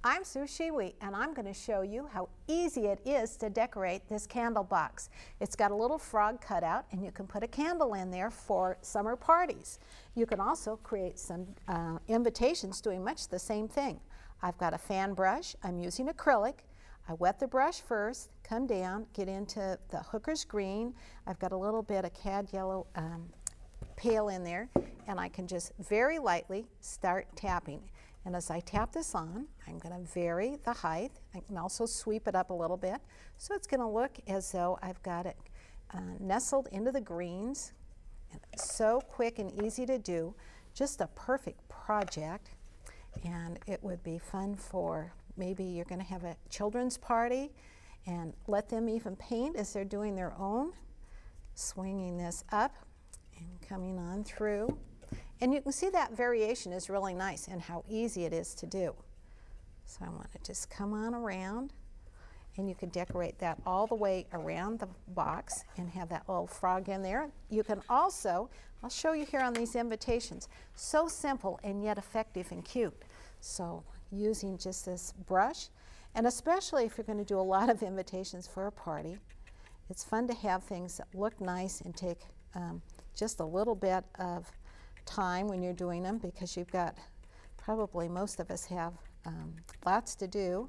I'm Sue Scheewe, and I'm going to show you how easy it is to decorate this candle box. It's got a little frog cutout, and you can put a candle in there for summer parties. You can also create some invitations doing much the same thing. I've got a fan brush. I'm using acrylic. I wet the brush first, come down, get into the hooker's green. I've got a little bit of cad yellow pale in there, and I can just very lightly start tapping. And as I tap this on, I'm going to vary the height. I can also sweep it up a little bit. So it's going to look as though I've got it nestled into the greens. And it's so quick and easy to do. Just a perfect project. And it would be fun for maybe you're going to have a children's party and let them even paint as they're doing their own. Swinging this up and coming on through. And you can see that variation is really nice and how easy it is to do. So I want to just come on around, and you can decorate that all the way around the box and have that little frog in there. You can also, I'll show you here on these invitations, so simple and yet effective and cute. So using just this brush, and especially if you're going to do a lot of invitations for a party, it's fun to have things that look nice and take just a little bit of time when you're doing them, because you've got, probably most of us have lots to do.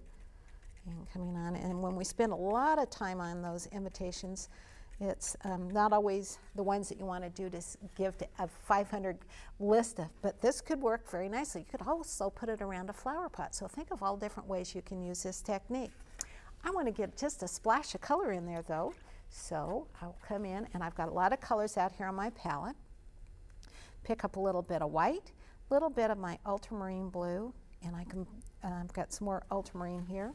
And coming on, and when we spend a lot of time on those invitations, it's not always the ones that you want to do to give to a 500 list of, but this could work very nicely. You could also put it around a flower pot. So think of all different ways you can use this technique. I want to get just a splash of color in there though. So I'll come in, and I've got a lot of colors out here on my palette. Pick up a little bit of white, a little bit of my ultramarine blue, and I can, I've got some more ultramarine here.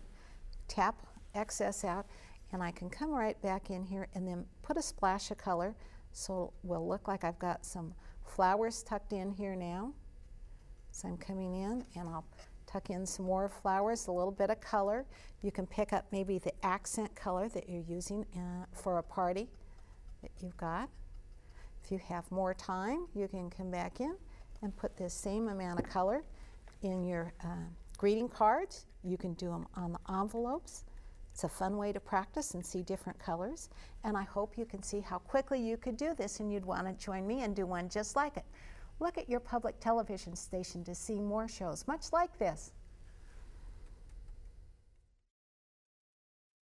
Tap excess out, and I can come right back in here and then put a splash of color, so it will look like I've got some flowers tucked in here now. So I'm coming in, and I'll tuck in some more flowers, a little bit of color. You can pick up maybe the accent color that you're using for a party that you've got. If you have more time, you can come back in and put this same amount of color in your greeting cards. You can do them on the envelopes. It's a fun way to practice and see different colors. And I hope you can see how quickly you could do this, and you'd want to join me and do one just like it. Look at your public television station to see more shows much like this.